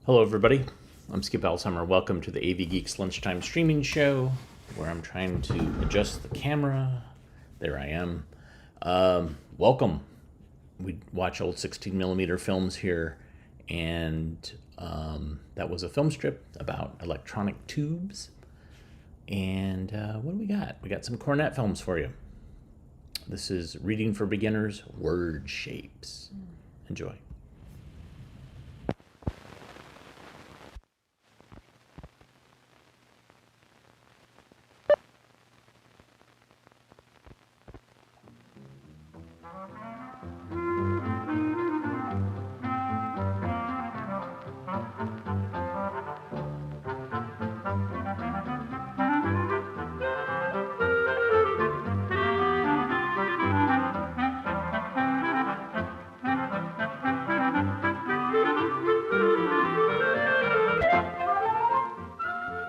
Hello, everybody. I'm Skip Alzheimer. Welcome to the AV Geeks Lunchtime Streaming Show, where I'm trying to adjust the camera. There I am. Welcome. We watch old 16mm films here, and that was a film strip about electronic tubes. And what do we got? We got some cornet films for you. This is Reading for Beginners, Word Shapes. Enjoy.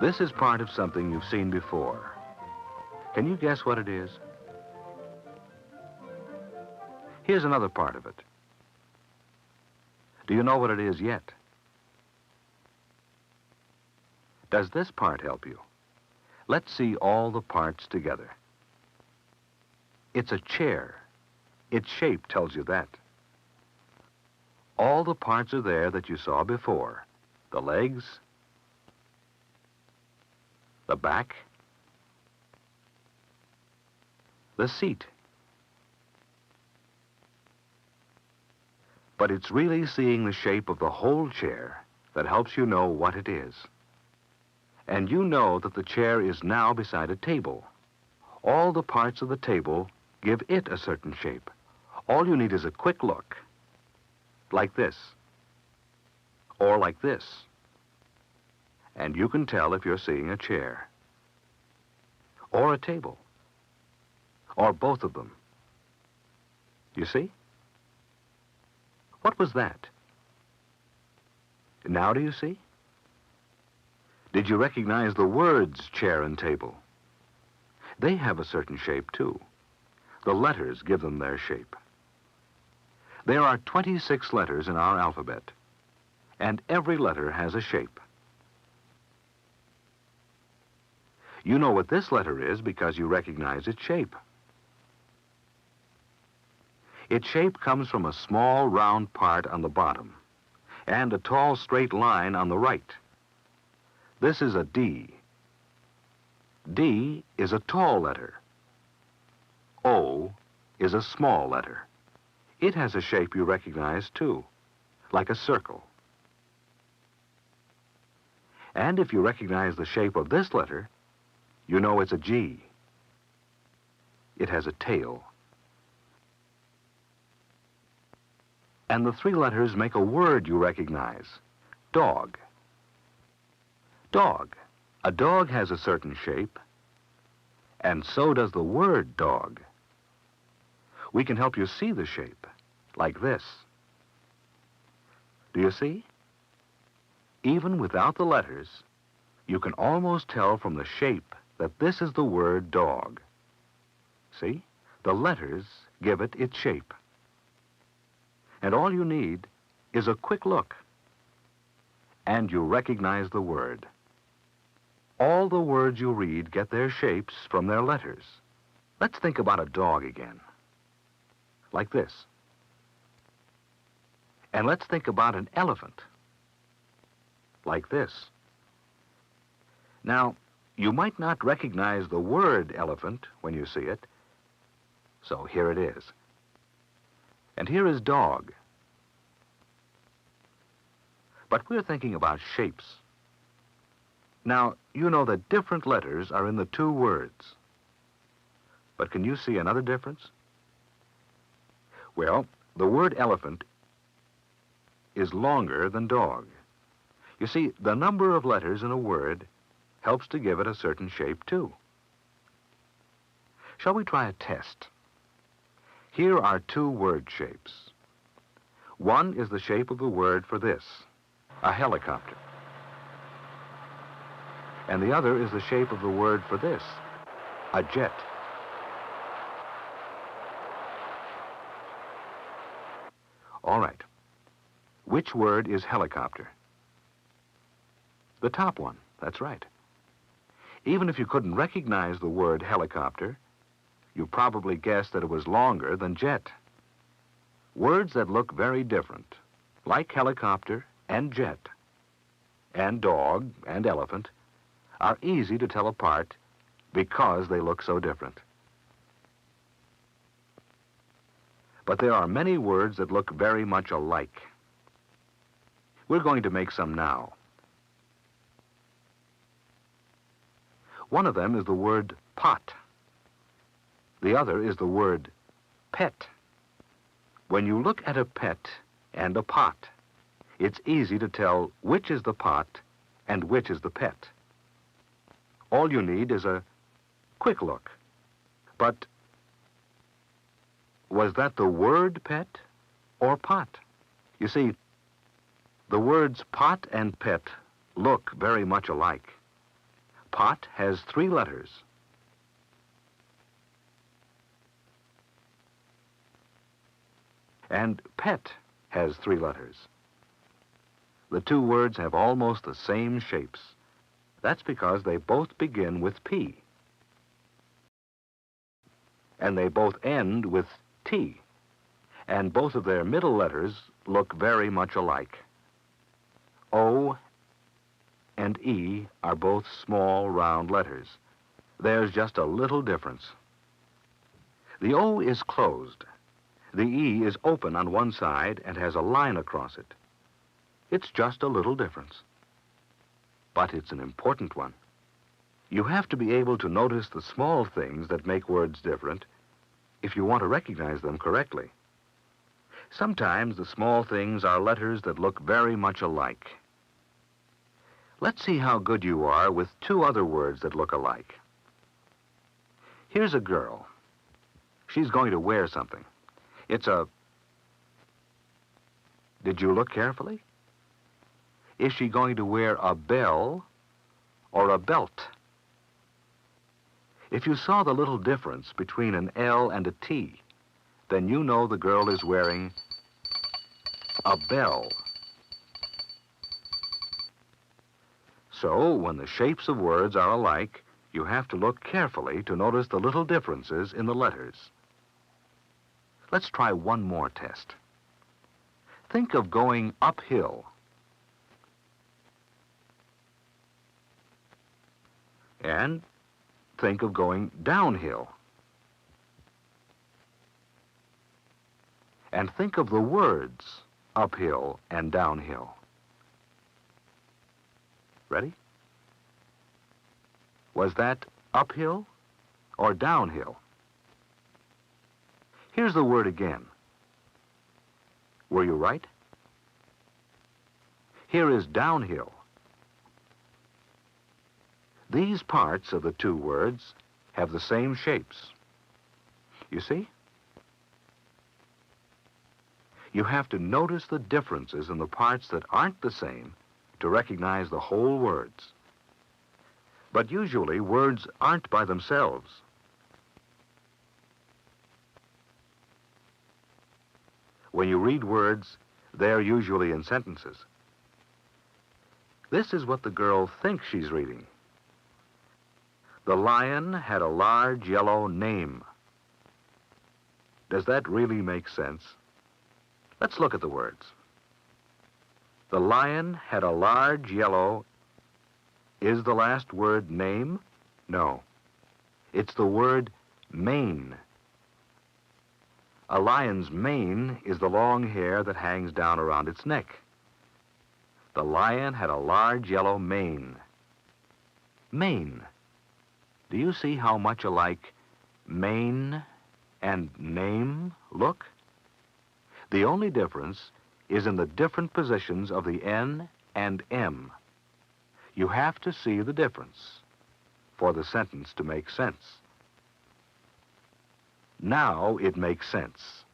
This is part of something you've seen before. Can you guess what it is? Here's another part of it. Do you know what it is yet? Does this part help you? Let's see all the parts together. It's a chair. Its shape tells you that. All the parts are there that you saw before. The legs, the back, the seat. But it's really seeing the shape of the whole chair that helps you know what it is. And you know that the chair is now beside a table. All the parts of the table give it a certain shape. All you need is a quick look, like this, or like this. And you can tell if you're seeing a chair, or a table, or both of them. You see? What was that? Now do you see? Did you recognize the words chair and table? They have a certain shape, too. The letters give them their shape. There are 26 letters in our alphabet, and every letter has a shape. You know what this letter is because you recognize its shape. Its shape comes from a small round part on the bottom and a tall straight line on the right. This is a D. D is a tall letter. O is a small letter. It has a shape you recognize too, like a circle. And if you recognize the shape of this letter, you know it's a G. It has a tail. And the three letters make a word you recognize. Dog. Dog. A dog has a certain shape, and so does the word dog. We can help you see the shape, like this. Do you see? Even without the letters, you can almost tell from the shape that this is the word dog. See? The letters give it its shape. And all you need is a quick look, and you recognize the word. All the words you read get their shapes from their letters. Let's think about a dog again, like this. And let's think about an elephant, like this. Now, you might not recognize the word elephant when you see it, so here it is. And here is dog. But we're thinking about shapes. Now, you know that different letters are in the two words. But can you see another difference? Well, the word elephant is longer than dog. You see, the number of letters in a word helps to give it a certain shape, too. Shall we try a test? Here are two word shapes. One is the shape of the word for this, a helicopter. And the other is the shape of the word for this, a jet. All right. Which word is helicopter? The top one, that's right. Even if you couldn't recognize the word helicopter, you probably guessed that it was longer than jet. Words that look very different, like helicopter and jet, and dog and elephant, are easy to tell apart because they look so different. But there are many words that look very much alike. We're going to make some now. One of them is the word pot. The other is the word pet. When you look at a pet and a pot, it's easy to tell which is the pot and which is the pet. All you need is a quick look. But was that the word pet or pot? You see, the words pot and pet look very much alike. Pot has 3 letters. And pet has 3 letters. The 2 words have almost the same shapes. That's because they both begin with P. And they both end with T. And both of their middle letters look very much alike. O and E are both small, round letters. There's just a little difference. The O is closed. The E is open on one side and has a line across it. It's just a little difference. But it's an important one. You have to be able to notice the small things that make words different if you want to recognize them correctly. Sometimes the small things are letters that look very much alike. Let's see how good you are with 2 other words that look alike. Here's a girl. She's going to wear something. It's a... Did you look carefully? Is she going to wear a bell or a belt? If you saw the little difference between an L and a T, then you know the girl is wearing a bell. So, when the shapes of words are alike, you have to look carefully to notice the little differences in the letters. Let's try one more test. Think of going uphill. And think of going downhill. And think of the words uphill and downhill. Ready? Was that uphill or downhill? Here's the word again. Were you right? Here is downhill. These parts of the 2 words have the same shapes. You see? You have to notice the differences in the parts that aren't the same to recognize the whole words. But usually, words aren't by themselves. When you read words, they're usually in sentences. This is what the girl thinks she's reading. The lion had a large yellow name. Does that really make sense? Let's look at the words. The lion had a large yellow... Is the last word name? No. It's the word mane. A lion's mane is the long hair that hangs down around its neck. The lion had a large yellow mane. Mane. Do you see how much alike mane and name look? The only difference is in the different positions of the N and M. You have to see the difference for the sentence to make sense. Now it makes sense.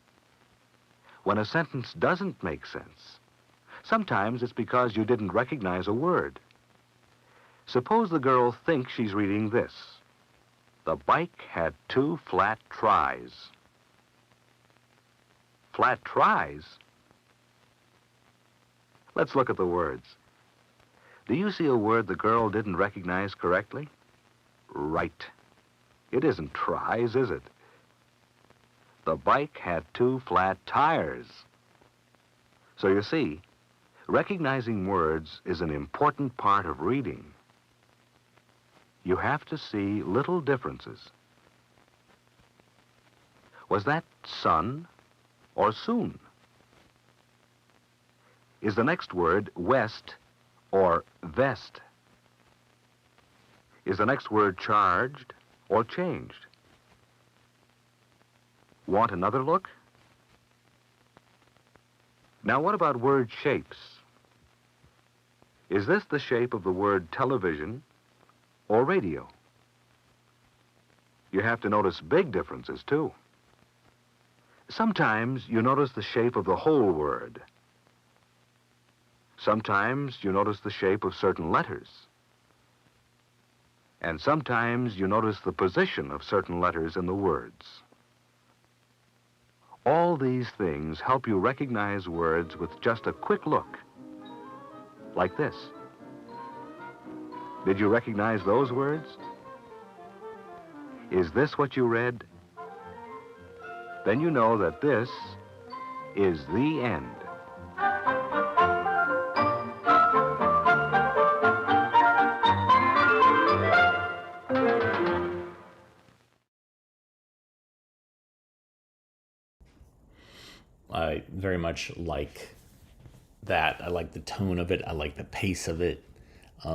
When a sentence doesn't make sense, sometimes it's because you didn't recognize a word. Suppose the girl thinks she's reading this. The bike had 2 flat tries. Flat tries? Let's look at the words. Do you see a word the girl didn't recognize correctly? Right. It isn't tries, is it? The bike had 2 flat tires. So you see, recognizing words is an important part of reading. You have to see little differences. Was that sun or soon? Is the next word west or vest? Is the next word charged or changed? Want another look? Now, what about word shapes? Is this the shape of the word television or radio? You have to notice big differences, too. Sometimes you notice the shape of the whole word. Sometimes you notice the shape of certain letters. And sometimes you notice the position of certain letters in the words. All these things help you recognize words with just a quick look, like this. Did you recognize those words? Is this what you read? Then you know that this is the end. I very much like that. I like the tone of it. I like the pace of it. I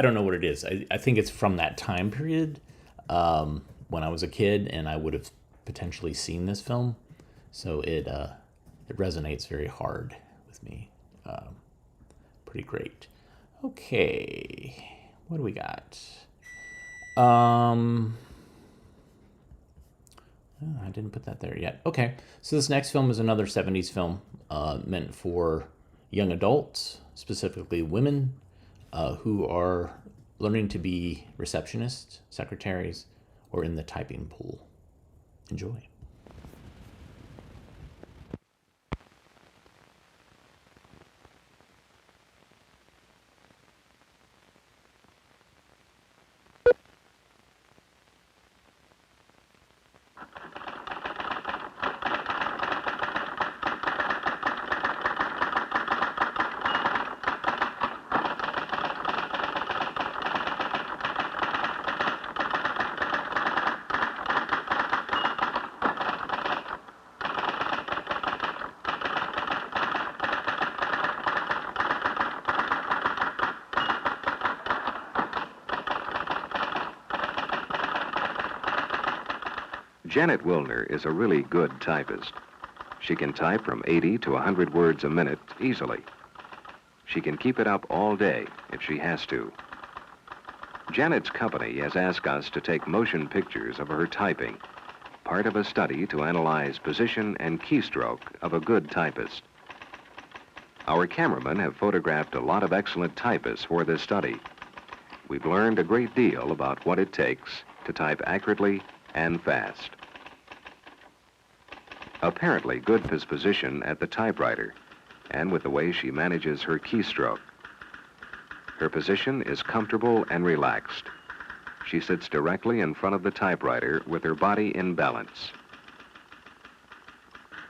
don't know what it is. I think it's from that time period when I was a kid, and I would have potentially seen this film. So it resonates very hard with me. Pretty great. Okay, what do we got? I didn't put that there yet. Okay, so this next film is another 70s film meant for young adults, specifically women who are learning to be receptionists, secretaries, or in the typing pool. Enjoy. Janet Wilner is a really good typist. She can type from 80 to 100 words a minute easily. She can keep it up all day if she has to. Janet's company has asked us to take motion pictures of her typing, part of a study to analyze position and keystroke of a good typist. Our cameramen have photographed a lot of excellent typists for this study. We've learned a great deal about what it takes to type accurately and fast. Apparently good is position at the typewriter, and with the way she manages her keystroke. Her position is comfortable and relaxed. She sits directly in front of the typewriter with her body in balance.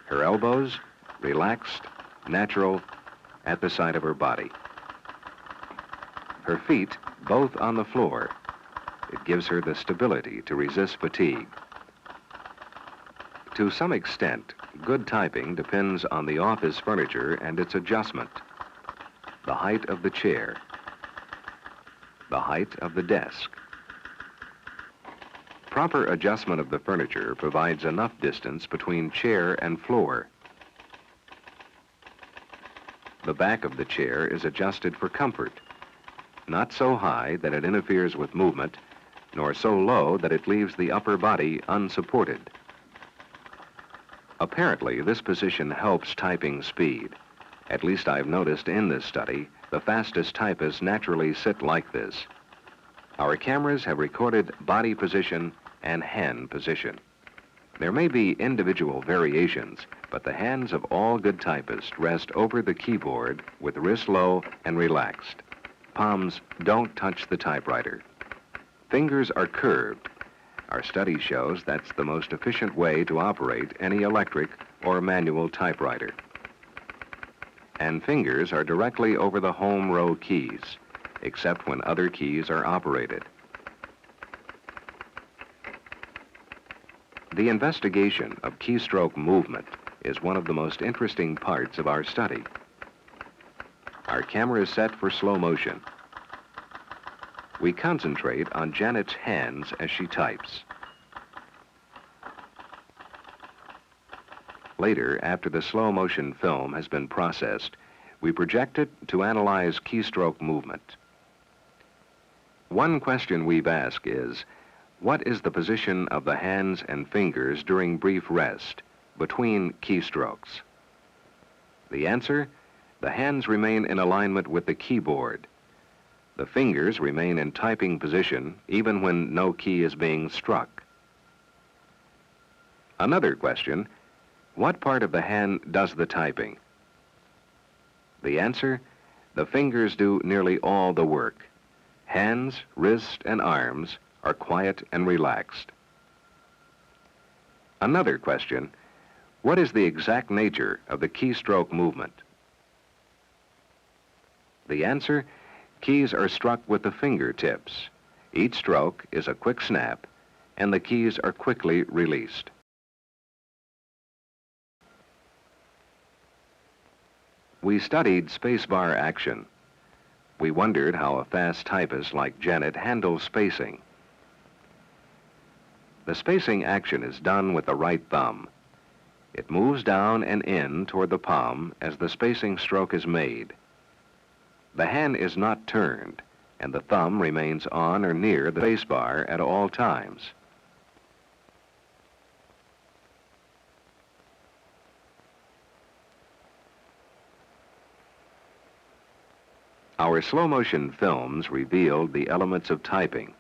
Her elbows relaxed, natural, at the side of her body. Her feet both on the floor. It gives her the stability to resist fatigue. To some extent, good typing depends on the office furniture and its adjustment. The height of the chair, the height of the desk. Proper adjustment of the furniture provides enough distance between chair and floor. The back of the chair is adjusted for comfort, not so high that it interferes with movement, nor so low that it leaves the upper body unsupported. Apparently, this position helps typing speed. At least I've noticed in this study, the fastest typists naturally sit like this. Our cameras have recorded body position and hand position. There may be individual variations, but the hands of all good typists rest over the keyboard with wrists low and relaxed. Palms don't touch the typewriter. Fingers are curved. Our study shows that's the most efficient way to operate any electric or manual typewriter. And fingers are directly over the home row keys, except when other keys are operated. The investigation of keystroke movement is one of the most interesting parts of our study. Our camera is set for slow motion. We concentrate on Janet's hands as she types. Later, after the slow motion film has been processed, we project it to analyze keystroke movement. One question we've asked is, what is the position of the hands and fingers during brief rest between keystrokes? The answer, the hands remain in alignment with the keyboard. The fingers remain in typing position even when no key is being struck. Another question, what part of the hand does the typing? The answer, the fingers do nearly all the work. Hands, wrists, and arms are quiet and relaxed. Another question, what is the exact nature of the keystroke movement? The answer, keys are struck with the fingertips. Each stroke is a quick snap, and the keys are quickly released. We studied spacebar action. We wondered how a fast typist like Janet handles spacing. The spacing action is done with the right thumb. It moves down and in toward the palm as the spacing stroke is made. The hand is not turned, and the thumb remains on or near the spacebar at all times. Our slow-motion films revealed the elements of typing,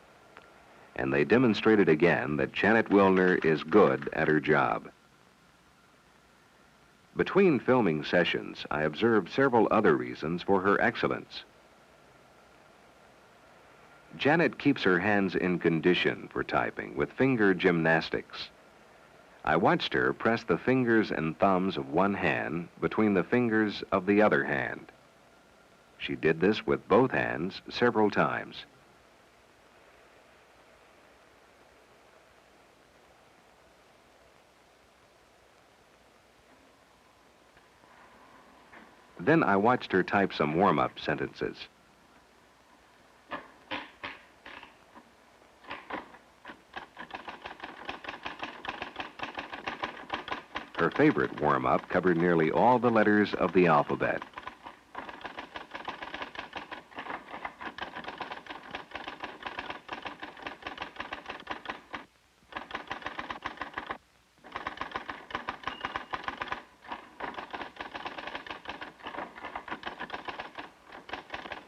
and they demonstrated again that Janet Wilner is good at her job. Between filming sessions, I observed several other reasons for her excellence. Janet keeps her hands in condition for typing with finger gymnastics. I watched her press the fingers and thumbs of one hand between the fingers of the other hand. She did this with both hands several times. Then I watched her type some warm-up sentences. Her favorite warm-up covered nearly all the letters of the alphabet.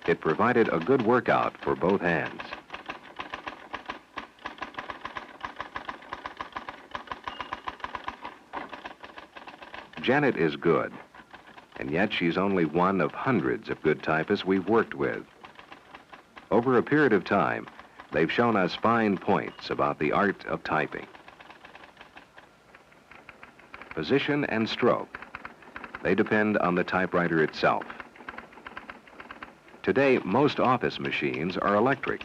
It provided a good workout for both hands. Janet is good, and yet she's only one of hundreds of good typists we've worked with. Over a period of time, they've shown us fine points about the art of typing. Position and stroke, they depend on the typewriter itself. Today, most office machines are electric.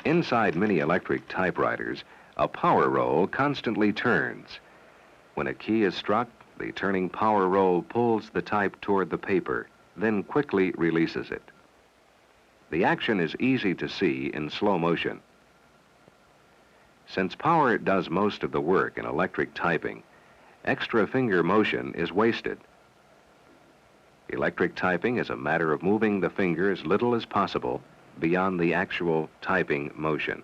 Inside many electric typewriters, a power roll constantly turns. When a key is struck, the turning power roll pulls the type toward the paper, then quickly releases it. The action is easy to see in slow motion. Since power does most of the work in electric typing, extra finger motion is wasted. Electric typing is a matter of moving the finger as little as possible beyond the actual typing motion.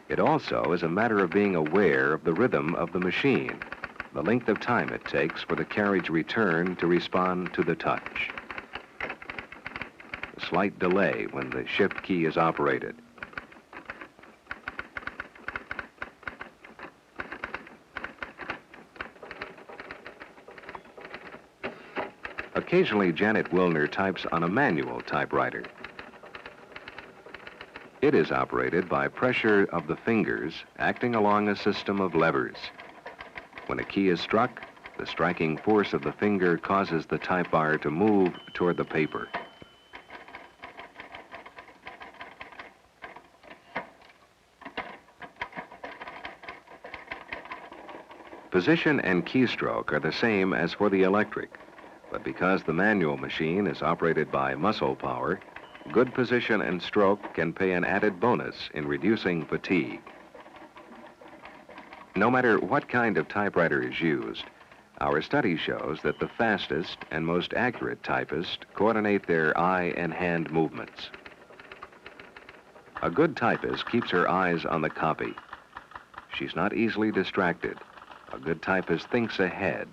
It also is a matter of being aware of the rhythm of the machine, the length of time it takes for the carriage return to respond to the touch. slight delay when the shift key is operated. Occasionally, Janet Wilner types on a manual typewriter. It is operated by pressure of the fingers acting along a system of levers. When a key is struck, the striking force of the finger causes the type bar to move toward the paper. Position and keystroke are the same as for the electric, but because the manual machine is operated by muscle power, good position and stroke can pay an added bonus in reducing fatigue. No matter what kind of typewriter is used, our study shows that the fastest and most accurate typists coordinate their eye and hand movements. A good typist keeps her eyes on the copy. She's not easily distracted. A good typist thinks ahead.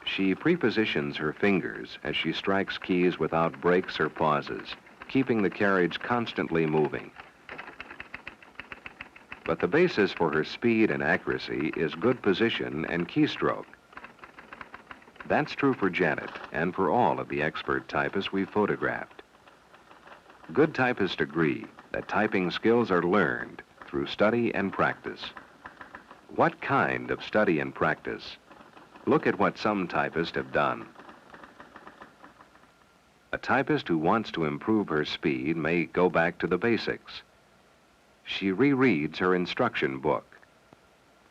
She prepositions her fingers as she strikes keys without breaks or pauses, keeping the carriage constantly moving. But the basis for her speed and accuracy is good position and keystroke. That's true for Janet and for all of the expert typists we've photographed. Good typists agree that typing skills are learned through study and practice. What kind of study and practice? Look at what some typists have done. A typist who wants to improve her speed may go back to the basics. She rereads her instruction book.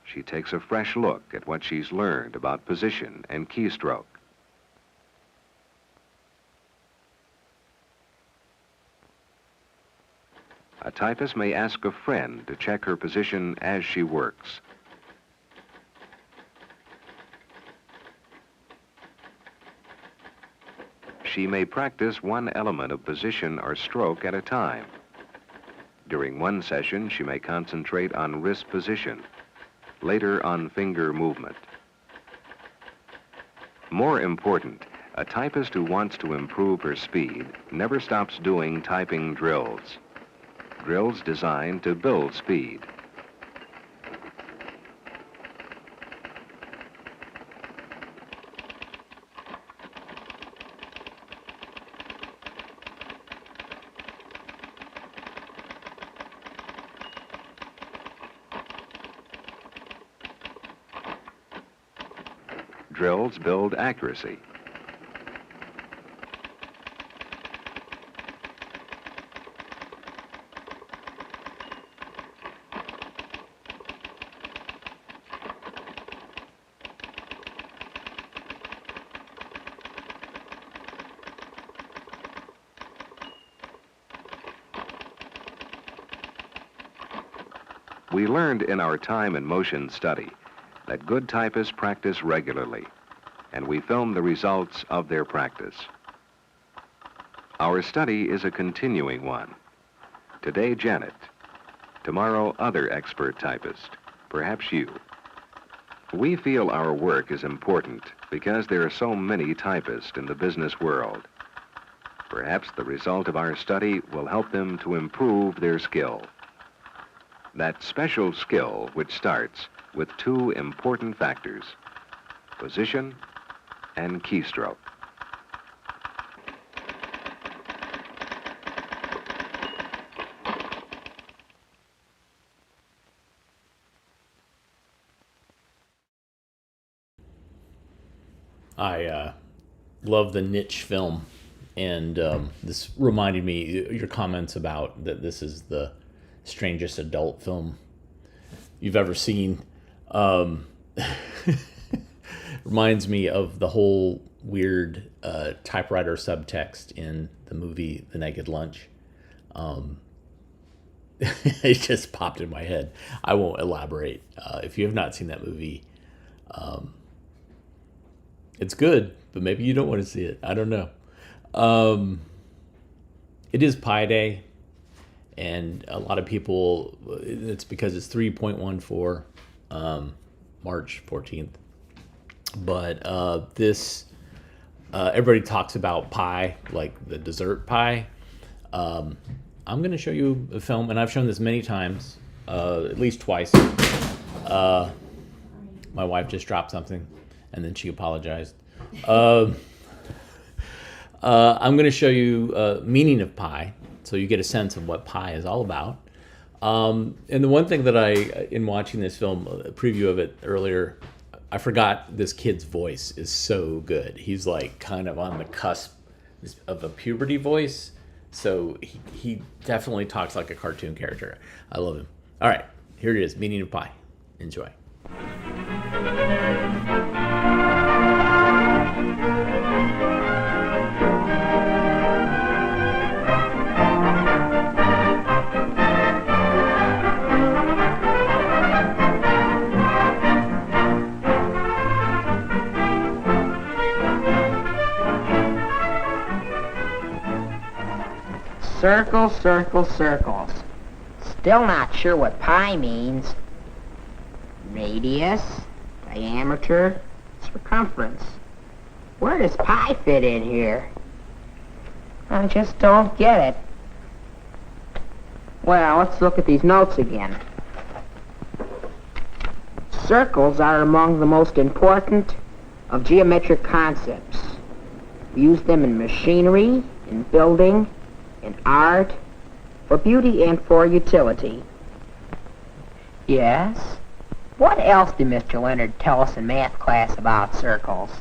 She takes a fresh look at what she's learned about position and keystroke. A typist may ask a friend to check her position as she works. She may practice one element of position or stroke at a time. During one session, she may concentrate on wrist position, later on finger movement. More important, a typist who wants to improve her speed never stops doing typing drills. Drills designed to build speed. Drills build accuracy. We learned in our time and motion study that good typists practice regularly, and we film the results of their practice. Our study is a continuing one. Today, Janet. Tomorrow, other expert typist, perhaps you. We feel our work is important because there are so many typists in the business world. Perhaps the result of our study will help them to improve their skill. That special skill which starts with two important factors, position and keystroke. I love the niche film, and this reminded me your comments about that this is the strangest adult film you've ever seen. Reminds me of the whole weird typewriter subtext in the movie The Naked Lunch. It just popped in my head. I won't elaborate. If you have not seen that movie, it's good, but maybe you don't want to see it. I don't know. It is Pi Day, and a lot of people, it's because it's 3.14, March 14th. But everybody talks about pie, like the dessert pie. I'm going to show you a film, and I've shown this many times, at least twice. My wife just dropped something, and then she apologized. I'm going to show you Meaning of Pi, so you get a sense of what pi is all about. And the one thing that in watching this film, a preview of it earlier, I forgot this kid's voice is so good. He's like kind of on the cusp of a puberty voice. So he definitely talks like a cartoon character. I love him. All right, here it is, Meaning of Pi. Enjoy. Circles, circles, circles. Still not sure what pi means. Radius, diameter, circumference. Where does pi fit in here? I just don't get it. Well, let's look at these notes again. Circles are among the most important of geometric concepts. We use them in machinery, in building, in art, for beauty and for utility. Yes? What else did Mr. Leonard tell us in math class about circles?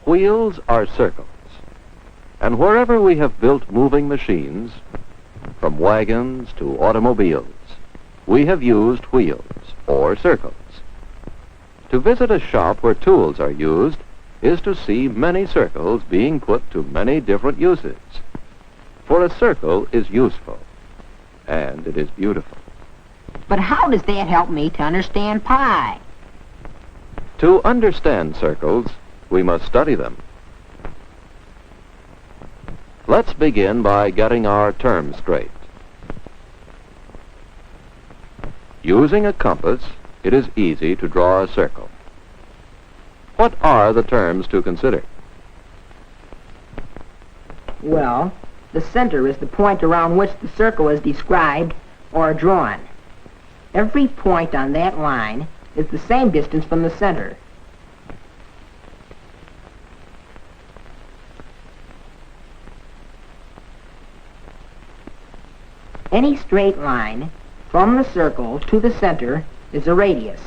Wheels are circles. And wherever we have built moving machines, from wagons to automobiles, we have used wheels, or circles. To visit a shop where tools are used is to see many circles being put to many different uses. For a circle is useful, and it is beautiful. But how does that help me to understand pi? To understand circles, we must study them. Let's begin by getting our terms straight. Using a compass, it is easy to draw a circle. What are the terms to consider? Well, the center is the point around which the circle is described or drawn. Every point on that line is the same distance from the center. Any straight line from the circle to the center is a radius.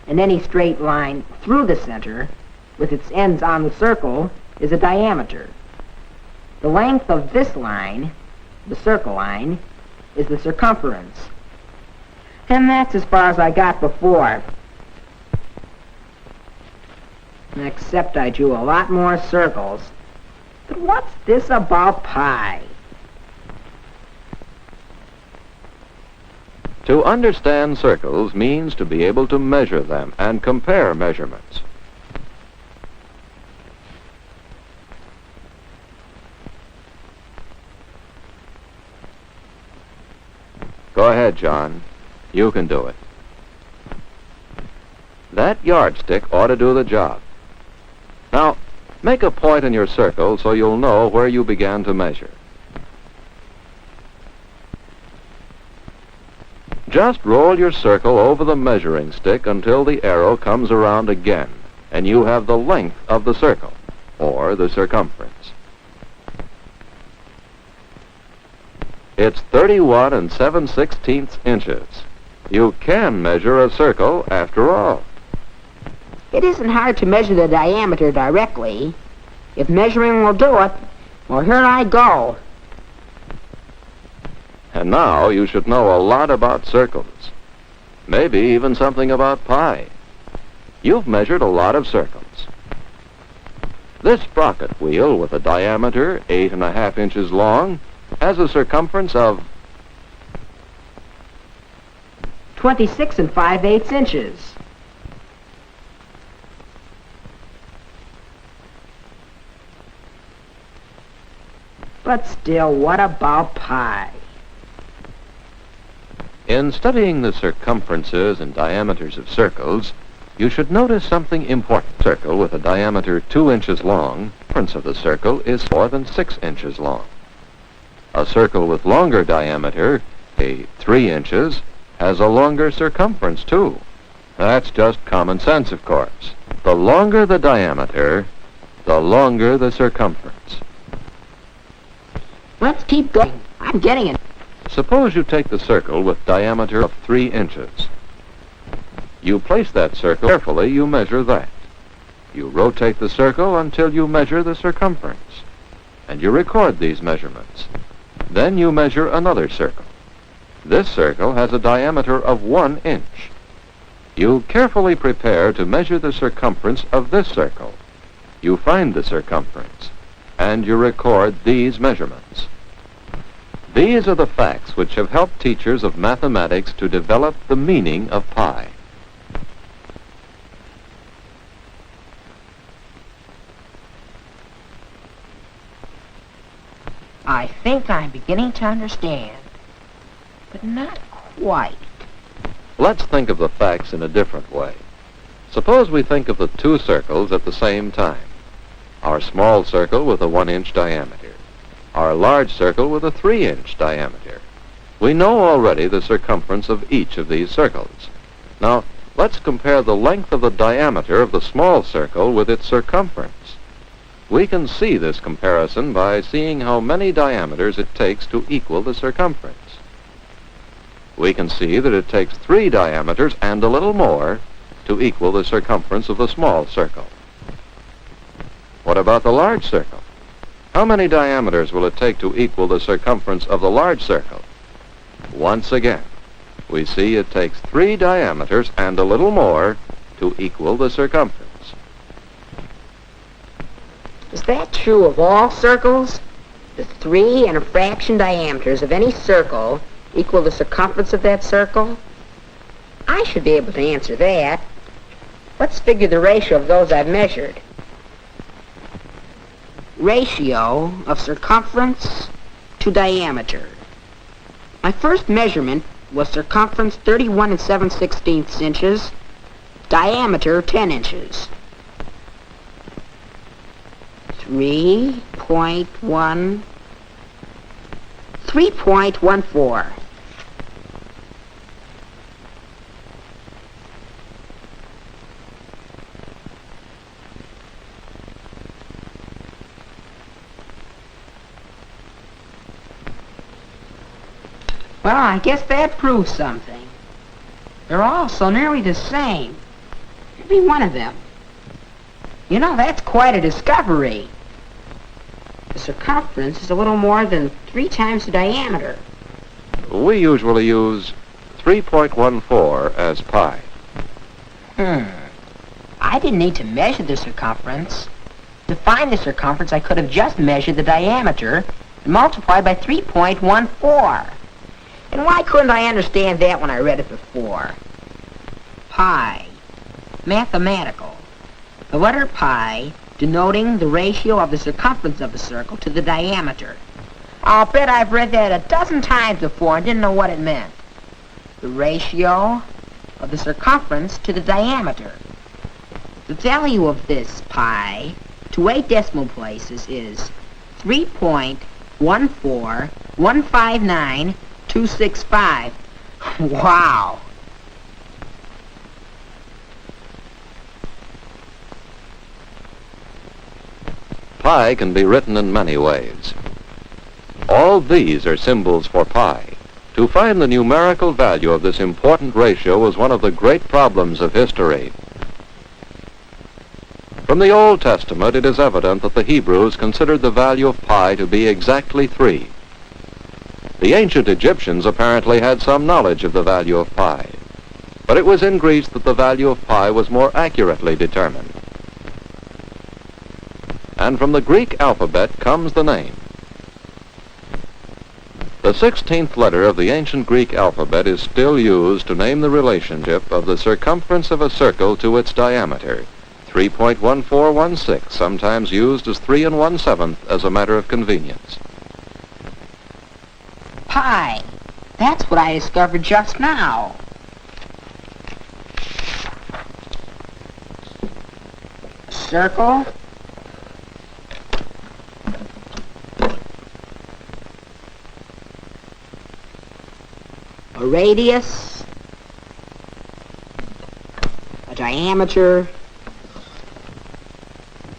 And any straight line through the center, with its ends on the circle, is a diameter. The length of this line, the circle line, is the circumference. And that's as far as I got before. Except I drew a lot more circles. But what's this about pi? To understand circles means to be able to measure them and compare measurements. Go ahead, John. You can do it. That yardstick ought to do the job. Now, make a point in your circle so you'll know where you began to measure. Just roll your circle over the measuring stick until the arrow comes around again, and you have the length of the circle, or the circumference. It's 31 7/16 inches. You can measure a circle after all. It isn't hard to measure the diameter directly. If measuring will do it, well, here I go. And now you should know a lot about circles. Maybe even something about pi. You've measured a lot of circles. This sprocket wheel with a diameter 8.5 inches long has a circumference of 26 5/8 inches. But still, what about pi? In studying the circumferences and diameters of circles, you should notice something important. A circle with a diameter 2 inches long, the circumference of the circle is more than 6 inches long. A circle with longer diameter, say 3 inches, has a longer circumference too. That's just common sense, of course. The longer the diameter, the longer the circumference. Let's keep going. I'm getting it. Suppose you take the circle with diameter of 3 inches. You place that circle carefully, you measure that. You rotate the circle until you measure the circumference, and you record these measurements. Then you measure another circle. This circle has a diameter of 1 inch. You carefully prepare to measure the circumference of this circle. You find the circumference, and you record these measurements. These are the facts which have helped teachers of mathematics to develop the meaning of pi. I think I'm beginning to understand, but not quite. Let's think of the facts in a different way. Suppose we think of the two circles at the same time. Our small circle with a 1 inch diameter. Our large circle with a 3 inch diameter. We know already the circumference of each of these circles. Now, let's compare the length of the diameter of the small circle with its circumference. We can see this comparison by seeing how many diameters it takes to equal the circumference. We can see that it takes 3 diameters and a little more to equal the circumference of the small circle. What about the large circle? How many diameters will it take to equal the circumference of the large circle? Once again, we see it takes 3 diameters and a little more to equal the circumference. Is that true of all circles? The 3 and a fraction diameters of any circle equal the circumference of that circle? I should be able to answer that. Let's figure the ratio of those I've measured. Ratio of circumference to diameter. My first measurement was circumference 31 7/16 inches, diameter 10 inches. 3.14. Well, I guess that proves something. They're all so nearly the same. Every one of them. You know, that's quite a discovery. The circumference is a little more than 3 times the diameter. We usually use 3.14 as pi. I didn't need to measure the circumference. To find the circumference, I could have just measured the diameter and multiplied by 3.14. And why couldn't I understand that when I read it before? Pi. Mathematical. The letter pi denoting the ratio of the circumference of a circle to the diameter. I'll bet I've read that a dozen times before and didn't know what it meant. The ratio of the circumference to the diameter. The value of this pi to 8 decimal places is 3.14159.265. Wow! Pi can be written in many ways. All these are symbols for pi. To find the numerical value of this important ratio was one of the great problems of history. From the Old Testament, it is evident that the Hebrews considered the value of pi to be exactly 3. The ancient Egyptians apparently had some knowledge of the value of pi, but it was in Greece that the value of pi was more accurately determined. And from the Greek alphabet comes the name. The 16th letter of the ancient Greek alphabet is still used to name the relationship of the circumference of a circle to its diameter, 3.1416, sometimes used as 3 1/7 as a matter of convenience. Pi. That's what I discovered just now. A circle. A radius. A diameter.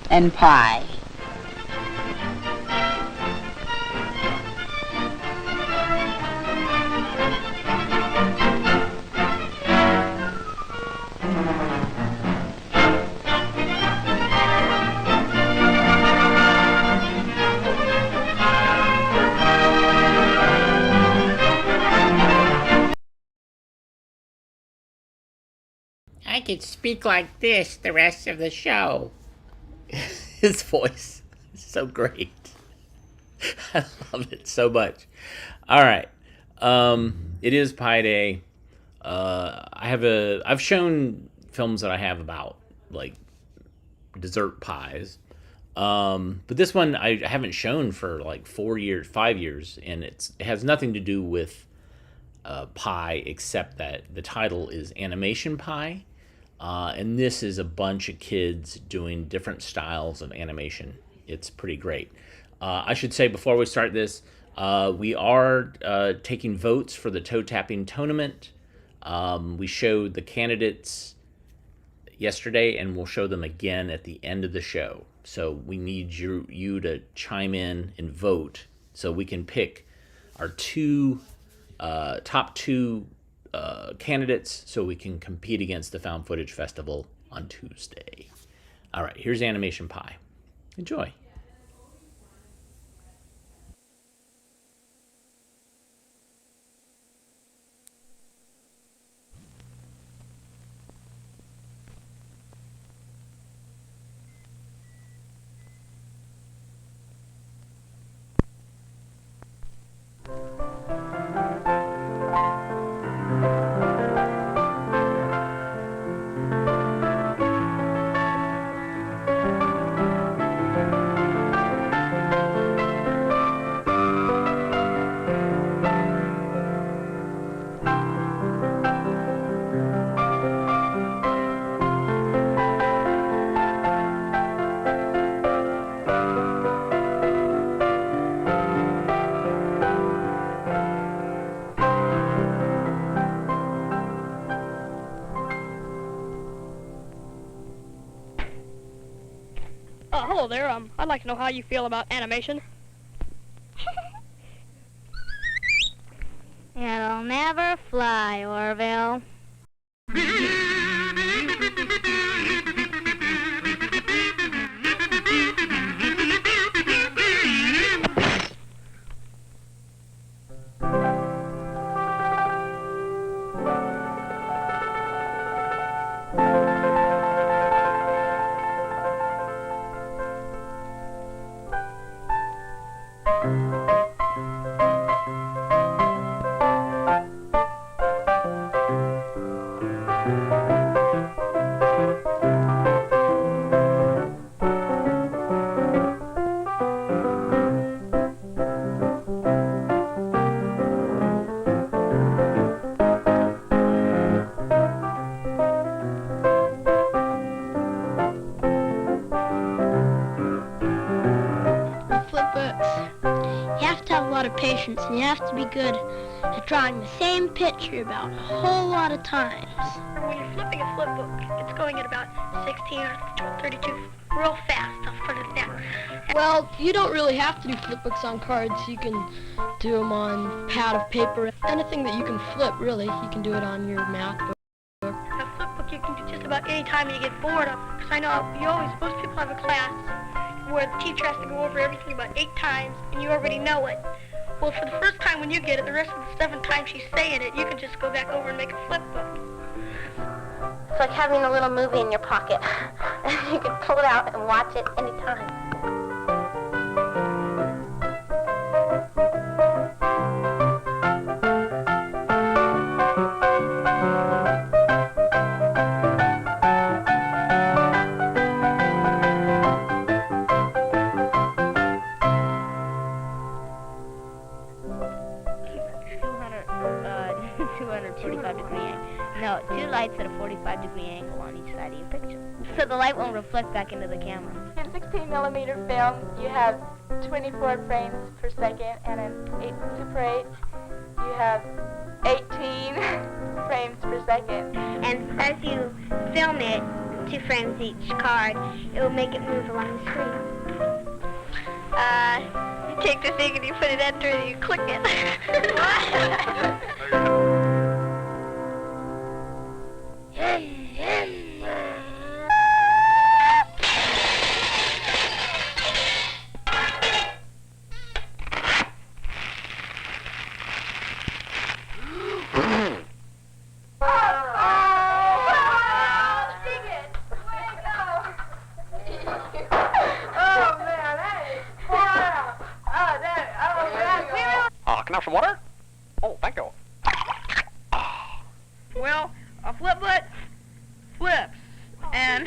And pi. I could speak like this the rest of the show. His voice is so great. I love it so much. All right. It is Pi Day. I've shown films that I have about like dessert pies. But this one I haven't shown for like 4 years, 5 years, and it has nothing to do with pie except that the title is Animation Pie. And this is a bunch of kids doing different styles of animation. It's pretty great. I should say before we start this, we are taking votes for the toe tapping tournament. We showed the candidates yesterday, and we'll show them again at the end of the show. So we need you to chime in and vote so we can pick our top two candidates so we can compete against the Found Footage Festival on Tuesday. All right, here's Animation Pie. Enjoy. Hello there. I'd like to know how you feel about animation. It'll never fly, Orville. Patience, and you have to be good at drawing the same picture about a whole lot of times. When you're flipping a flip book, it's going at about 16 or 32 real fast. I'll put it down. Well, you don't really have to do flip books on cards. You can do them on pad of paper. Anything that you can flip, really. You can do it on your math book. A flip book you can do just about any time you get bored of. Because I know most people have a class where the teacher has to go over everything about 8 times, and you already know it. Well, for the first time when you get it, the rest of the 7 times she's saying it, you can just go back over and make a flip book. It's like having a little movie in your pocket. You can pull it out and watch it anytime. light won't reflect back into the camera. In 16mm film, you have 24 frames per second, and in Super 8, you have 18 frames per second. And as you film it, 2 frames each card, it will make it move along the screen. You take the thing and you put it under and you click it. Can I have some water? Oh, thank you. Well, a flip book flips, and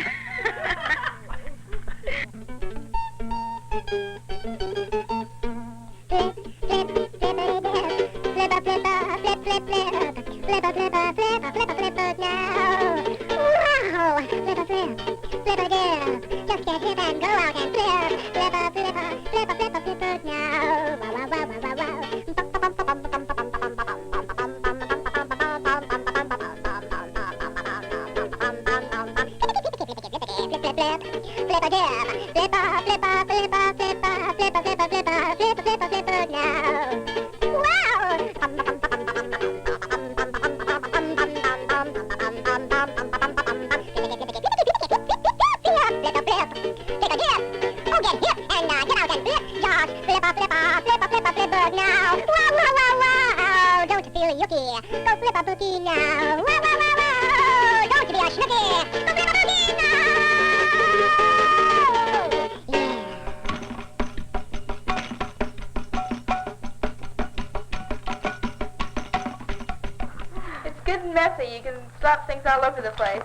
It's good and messy. You can slap things all over the place.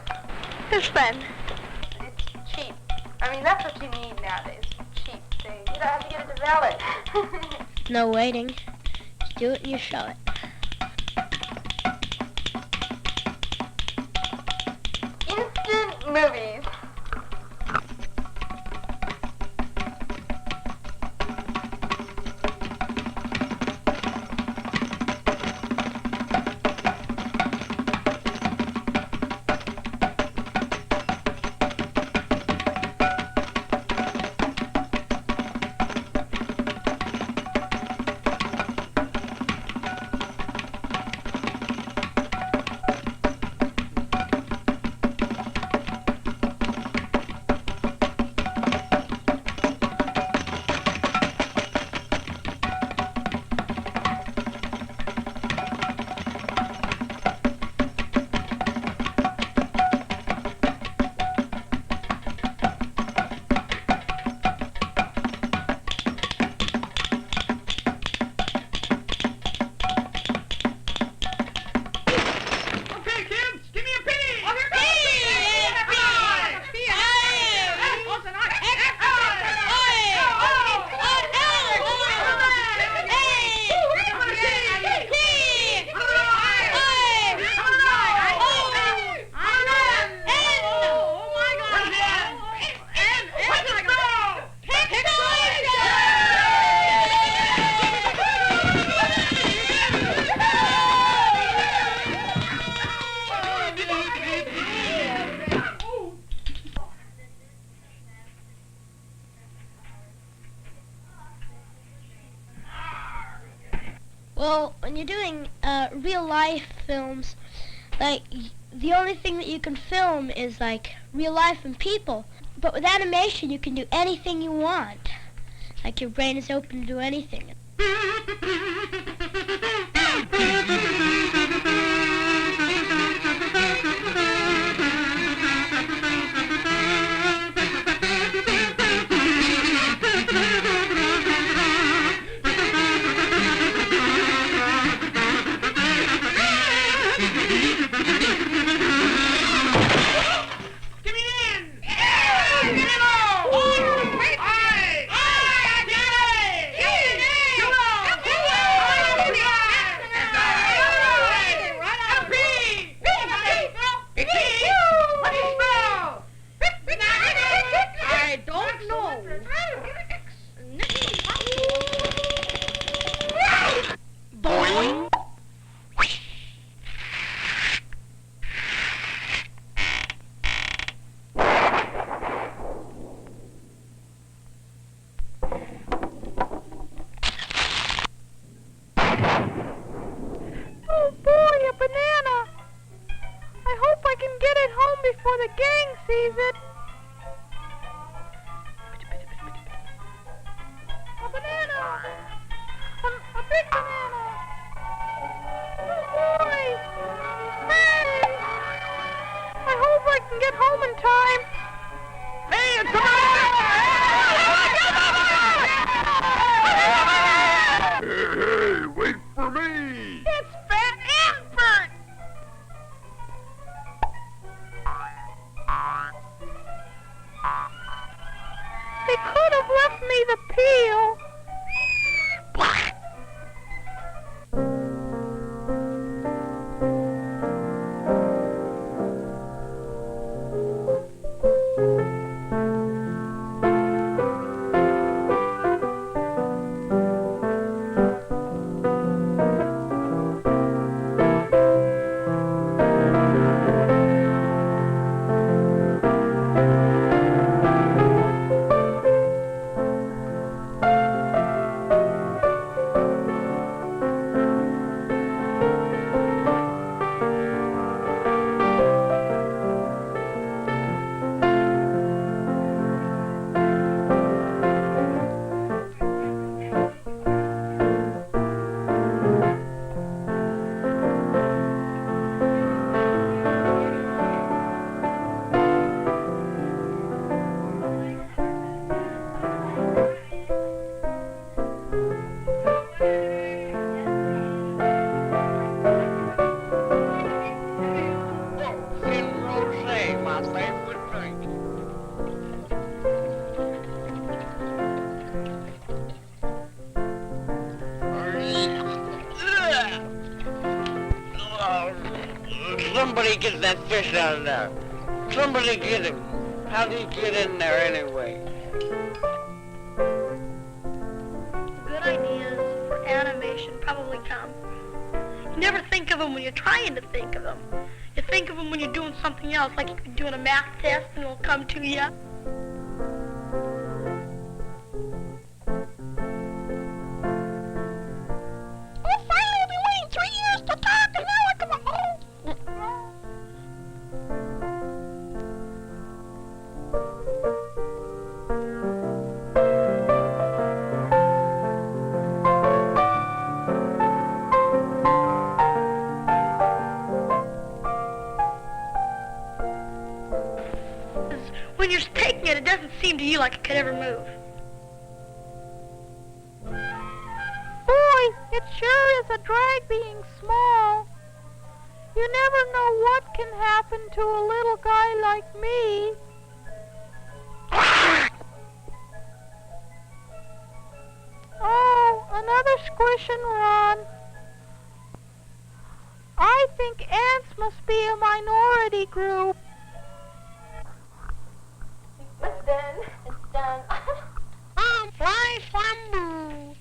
It's fun. It's cheap. I mean, that's what you need nowadays. Cheap things. You don't have to get it to valet. No waiting. Just do it and you show it. Instant movies. Well, when you're doing real life films, like the only thing that you can film is like real life and people. But with animation, you can do anything you want. Like your brain is open to do anything. A big banana. Oh boy. Hey. I hope I can get home in time. Hey, it's a banana! Hey, wait for me! It's Fat and Bert. They could have left me the peel. Somebody get that fish out of there. Somebody get him. How do you get in there anyway? Good ideas for animation probably come. You never think of them when you're trying to think of them. You think of them when you're doing something else, like you're doing a math test and it'll come to you. Oh, finally, I've been waiting 3 years to talk, and now I come home. When you're taking it, it doesn't seem to you like it could ever move. Boy, it sure is a drag being small. You never know what can happen to a little guy like me. Oh, another squish and run. I think ants must be a minority group. It's done. It's done. Fly flambu.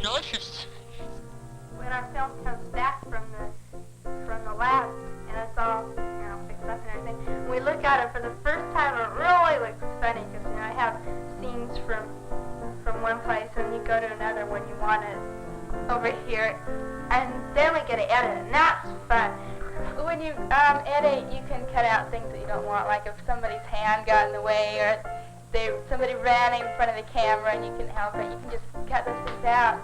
Delicious. When our film comes back from the lab and it's all fixed up and everything, when we look at it for the first time, it really looks funny because I have scenes from one place and you go to another when you want it over here, and then we get to edit, and that's fun. When you edit, you can cut out things that you don't want, like if somebody's hand got in the way or somebody ran in front of the camera and you can help it, you can just cut those things out.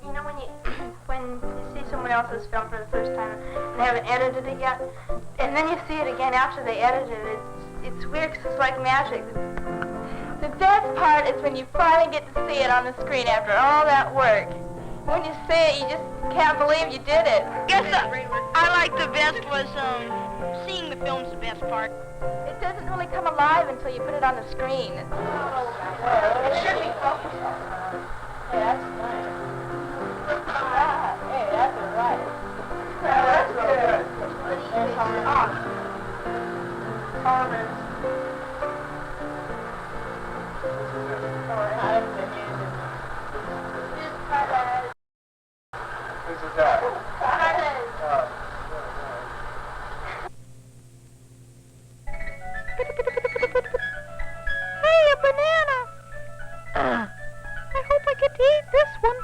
You know, when you see someone else's film for the first time and they haven't edited it yet, and then you see it again after they edited it, it's weird because it's like magic. The best part is when you finally get to see it on the screen after all that work. When you see it, you just can't believe you did it. Guess I like the best was seeing the film's the best part. It doesn't really come alive until you put it on the screen. It should be focused. Hey, that's nice. Hey, that's right. That's good. There's Carmen. This is that. Hey, a banana! I hope I get to eat this one.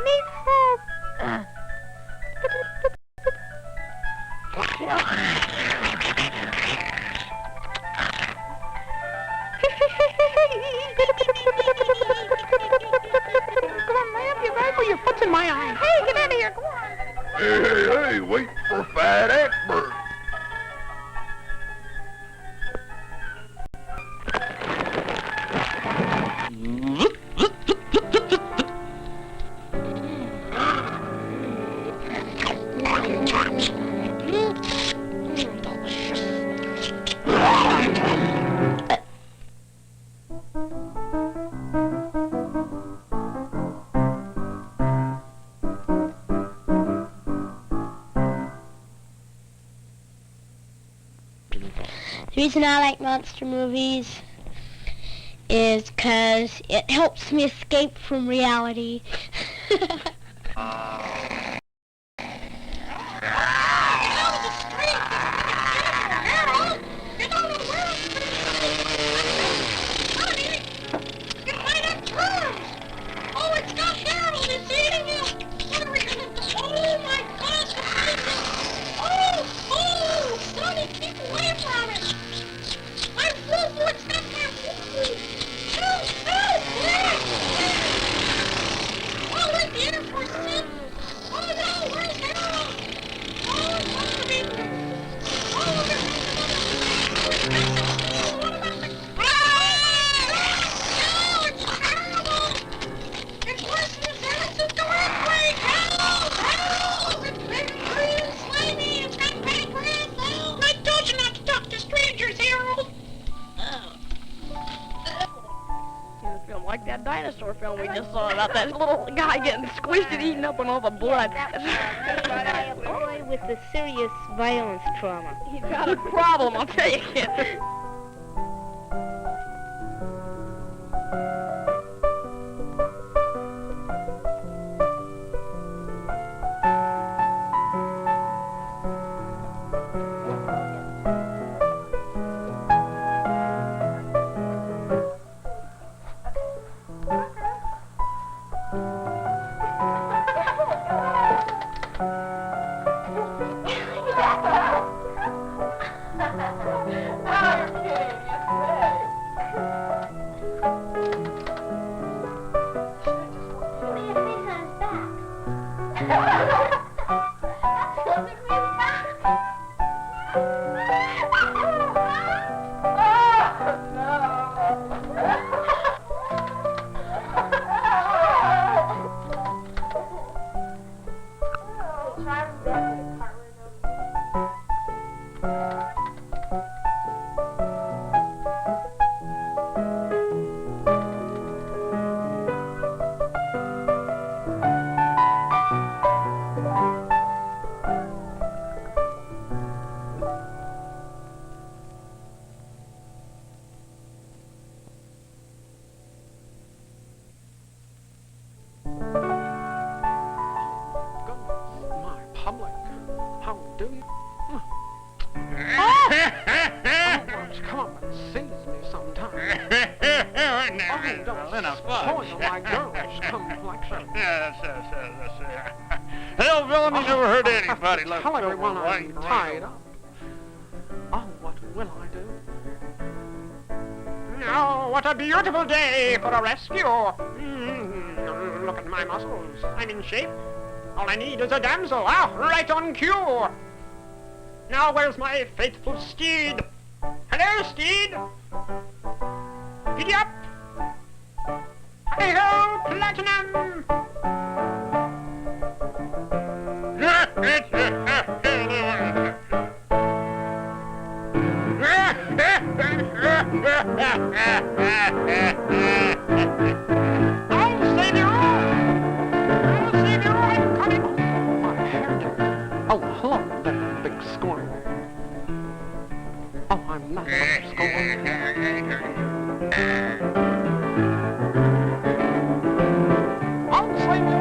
Neat salt. Come on, man, get back with your foot's in my eye. Hey, get out of here, come on. Hey, wait for Fat Egbert. The reason I like monster movies is because it helps me escape from reality. Like that dinosaur film we just saw about that little guy getting squished and eaten up on all the blood. A boy with a serious violence trauma. He's got a problem, I'll tell you, kid. Hell, villain, you never heard anybody look Tell so everyone I'm white. tied up. Oh, what will I do? Oh, what a beautiful day for a rescue. Look at my muscles. I'm in shape. All I need is a damsel. Right on cue. Now, where's my faithful steed? Hello, steed. Giddy up. Hey-ho, Platinum. I'll save you! I'll save you! I'm coming! Oh, my hair. Oh, hello there, big squirrel. Oh, I'm not a squirrel. I'll save you!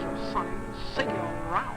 you, sonny. See you around.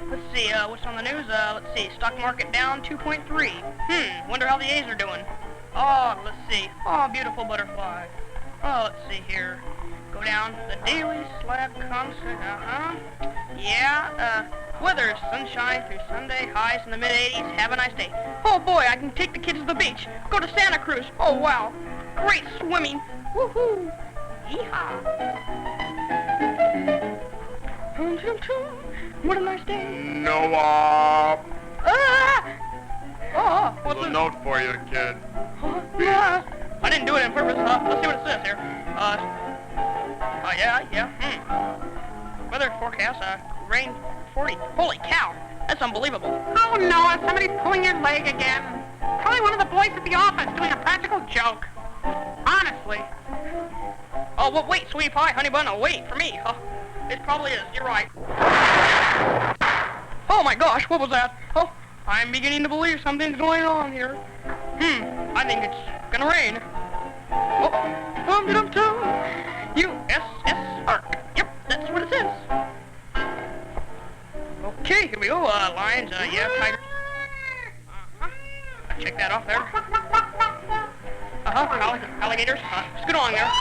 Let's see, what's on the news? Let's see, stock market down 2.3. Wonder how the A's are doing. Oh, let's see. Oh, beautiful butterfly. Oh, let's see here. Go down the daily slab concert. Yeah, weather, sunshine through Sunday, highs in the mid-80s. Have a nice day. Oh boy, I can take the kids to the beach. Go to Santa Cruz. Oh wow. Great swimming. Woohoo. Yeehaw. What a nice day. Noah! What's There's a note for you, kid. I didn't do it on purpose. Let's see what it says here. Yeah. Weather forecast, rain 40. Holy cow, that's unbelievable. Oh, no, is somebody pulling your leg again? Probably one of the boys at the office doing a practical joke. Honestly. Oh, well, wait, sweetie pie, honey bun, wait for me. It probably is, you're right. Oh my gosh, what was that? Oh, I'm beginning to believe something's going on here. I think it's gonna rain. Oh, USS Ark. Yep, that's what it says. Okay, here we go. Lions, yeah, tigers. Check that off there. Alligators. Scoot along there.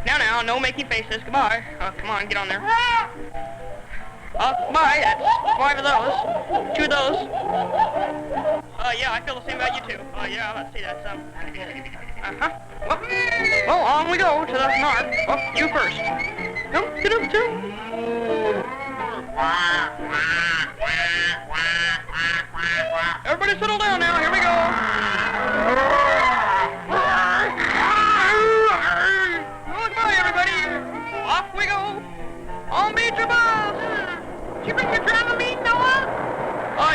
Now, no making faces. Goodbye. Come on, get on there. Bye. That's 5 of those. 2 of those. Yeah, I feel the same about you too. Yeah, let's see, that's, Well, on we go to the north. Oh, you first. Everybody settle down now, here we go. Goodbye, everybody. Off we go. On beat your bus. Did you bring your Dramamine, Noah?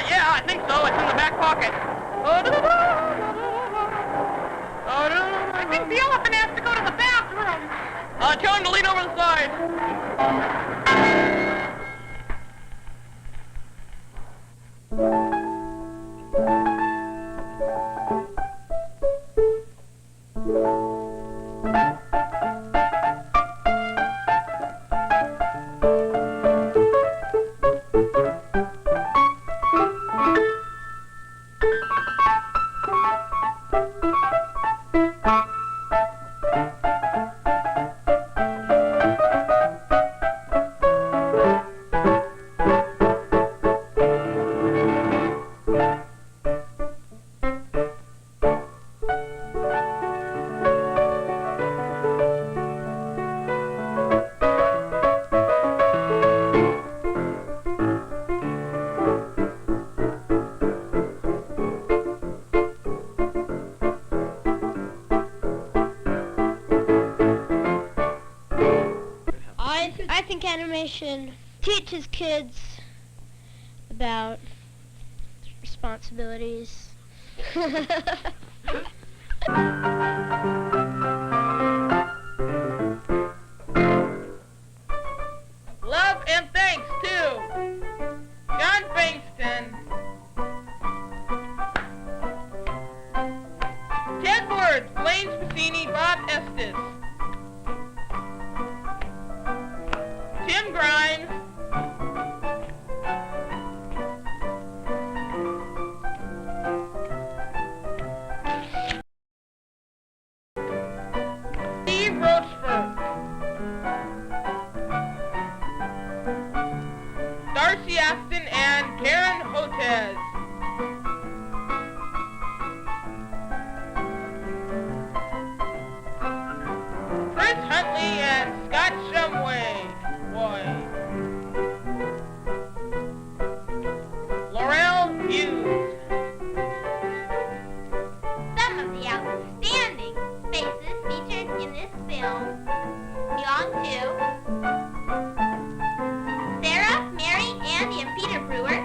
Yeah, I think so. It's in the back pocket. I think the elephant has to go to the bathroom. Tell him to lean over the side. I think animation teaches kids about responsibilities. Love and thanks to John Bankston, Ted Woods, Blaine Spacini, Bob Estes, Tim Grimes, Steve Rochford, Darcy Aston, and Karen Hotez. Chris Huntley and Scott Shumway. Laurel Hughes. Some of the outstanding faces featured in this film belong to Sarah, Mary, Andy, and Peter Brewer,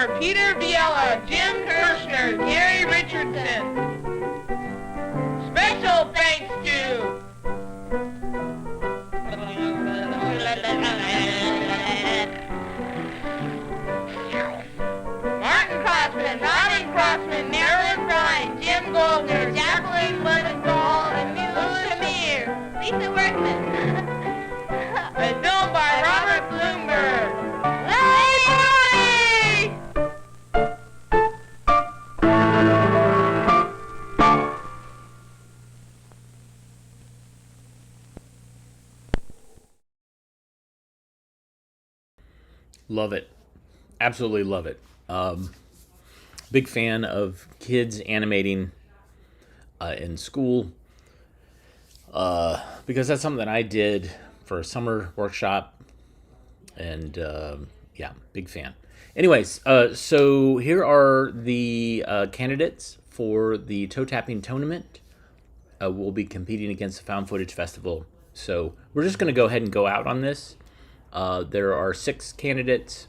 Palmer, Peter Viella, Jim Kirshner, Gary Richardson. Special thanks to Martin Crossman, Robin Crossman, Marilyn Bryan, Jim Goldner, Jacqueline Leventhal, and Lou Shamir. Lisa Workman. A film by Robert Bloomberg. Love it. Absolutely love it. Big fan of kids animating in school because that's something that I did for a summer workshop. And yeah, big fan. Anyways, so here are the candidates for the toe tapping tournament. We'll be competing against the Found Footage Festival. So we're just going to go ahead and go out on this. There are 6 candidates.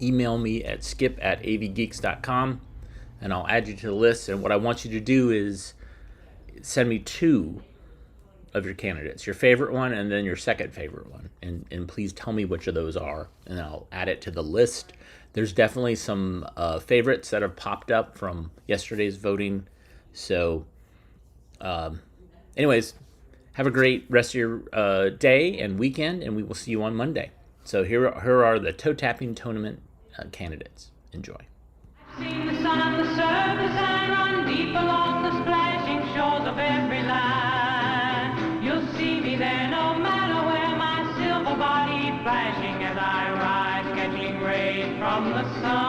Email me at skip@avgeeks.com and I'll add you to the list. And what I want you to do is send me 2 of your candidates, your favorite one and then your second favorite one. And please tell me which of those are, and I'll add it to the list. There's definitely some favorites that have popped up from yesterday's voting. So anyways, have a great rest of your day and weekend, and we will see you on Monday. So here are the toe tapping tournament candidates. Enjoy. Seen the sun on the surface and run deep along the splashing shores of every land. You'll see me there no matter where, my silver body flashing as I rise, catching rays from the sun.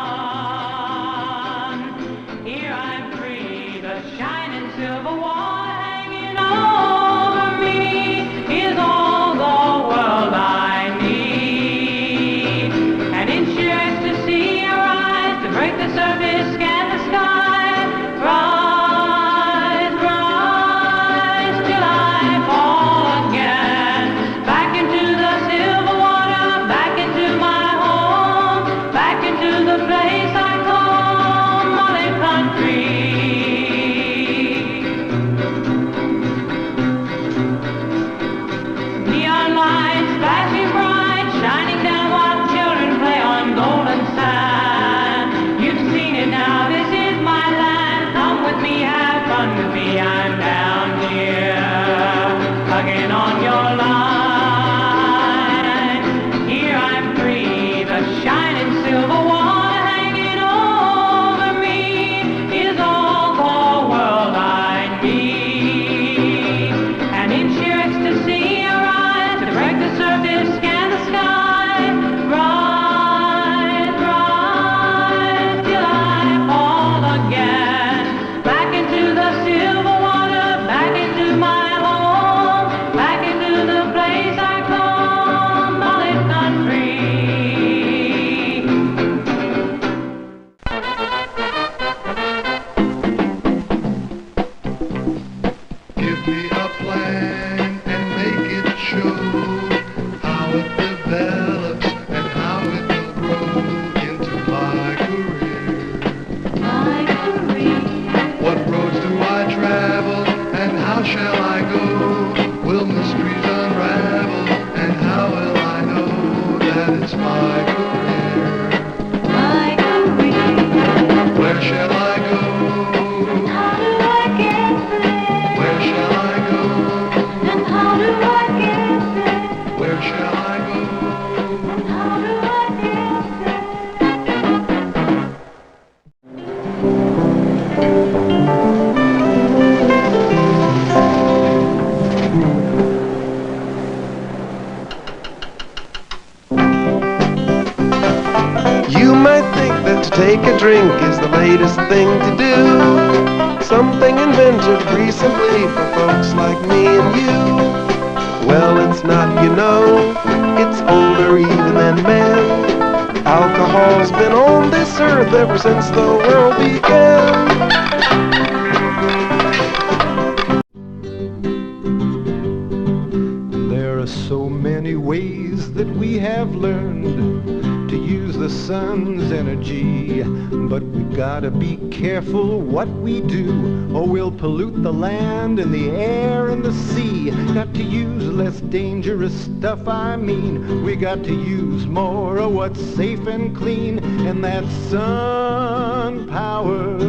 Here I'm free, the shining silver water hanging over me is all the world I need. And in sheer ecstasy I rise to break the surface, scan the sky, rise, rise, till I fall again. Back into the silver water, back into my home, back into the place I call Mother Country. Neon lights flashing bright, shining down while children play on golden sand. You've seen it now, this is my land. Come with me, have fun with me. I'm down here, tugging on your line. Here I'm free, the shining silver water hanging over me is all the world I need. And in sheer ecstasy I rise to break the surface, scan the sky, rise, rise, till I fall again. Back into the silver water, back into my home, back into the place I call Mother Country. Give me a plan and make it show how it develops and how it will grow into my career. My career. What roads do I travel and how shall I go? Will mysteries unravel and how will I know that it's my career? My career. Where shall I go? How do I get there? Where shall I go? And how do I get there? Where shall I go? And how do I get there? You might think that to take a drink is the latest thing to do. Something invented recently for folks like me and you. Well, it's not, you know, it's older even than man. Alcohol's been on this earth ever since the world began. There are so many ways that we have learned to use the sun's energy. But we gotta be careful what we do, or we'll pollute the land and the air and the sea. Got to use less dangerous stuff, I mean. We got to use more of what's safe and clean, and that's sun power,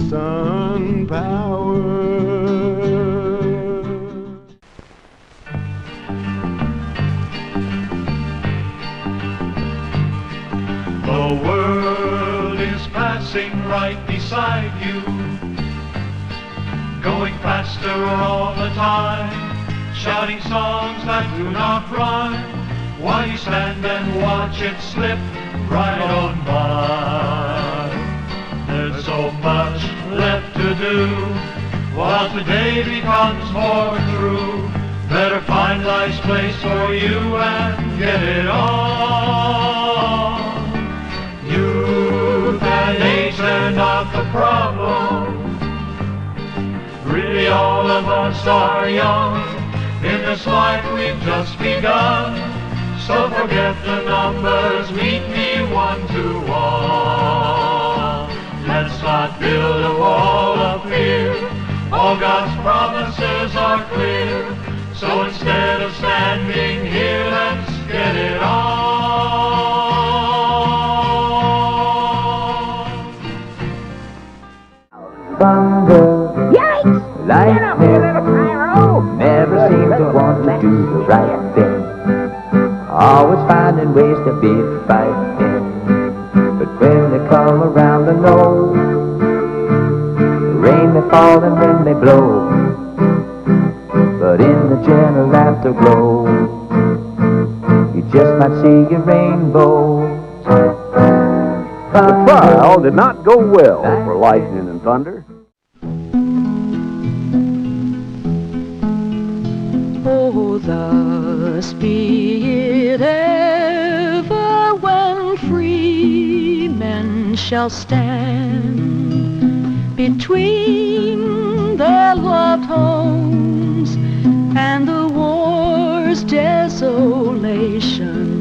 sun power. The world is passing right beside you, going faster all the time, shouting songs that do not rhyme, while you stand and watch it slip right on by. There's so much left to do, while today becomes more true. Better find life's place for you and get it on. Youth and age, they're not the problem. Really all of us are young. In this life we've just begun. So forget the numbers, meet me one to one. Let's not build a wall of fear. All God's promises are clear. So instead of standing here, let's get it on. Thunder, yikes! Lightning, never seem to want to do the right thing. Always finding ways to be fighting. But when they come around the know, rain may fall and wind may blow, but in the gentle afterglow, you just might see a rainbow. The trial did not go well for lightning and thunder. Oh, thus be it ever when free men shall stand between their loved homes and the war's desolation.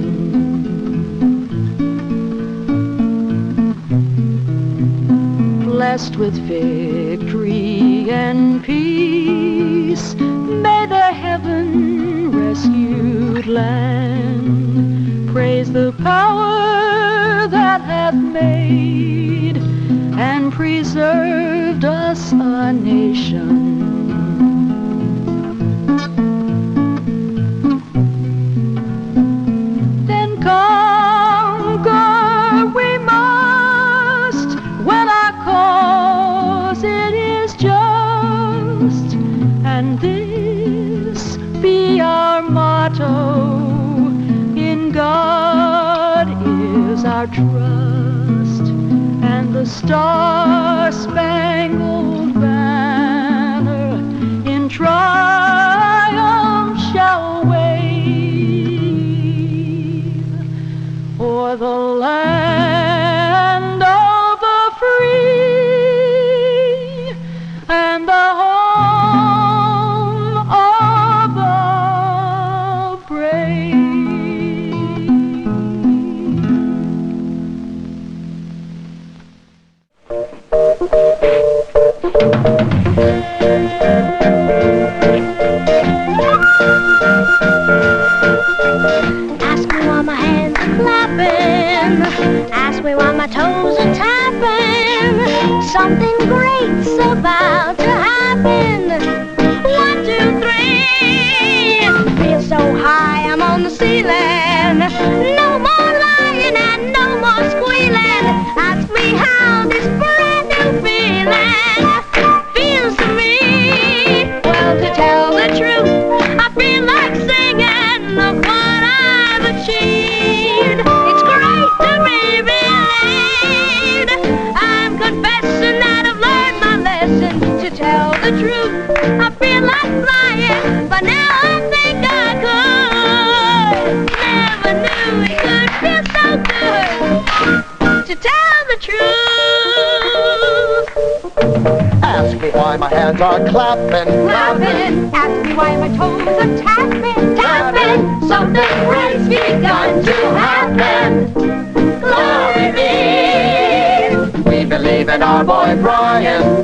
Blessed with victory and peace, may the heaven-rescued land praise the power that hath made and preserved us a nation. Then conquer we must when our cause it is just, and this be our motto: in God is our trust, and the star-spangled banner in triumph shall wave o'er the land of the free and the home of the brave. Ask me why my hands are clapping, ask me why my toes are tapping. Something great's about to happen. 1, 2, 3. Feel so high, I'm on the ceiling. No more lying and no more squealing. Ask me how this brand new feeling feels to me. Well, to tell the truth, I feel like singing. Look what I've achieved. It's great to be believed. I'm confessing that I've learned my lesson. To tell the truth, I feel like flying, but now I think I could. Never knew it could feel so good. To tell the truth. Ask me why my hands are clapping, Clapping. Ask me why my toes are tapping, tapping. Something great's just begun to happen. Glory be. We believe in our boy Brian.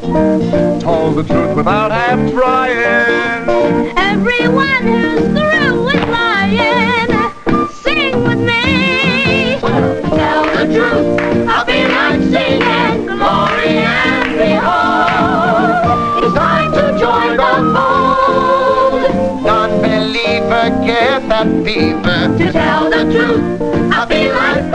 Told the truth without half trying. Everyone who's through with lying, sing with me. Tell the truth, I'll be like singing, glory and behold. It's time to join the fold. Non-believer, get that fever. To tell the truth, I'll be like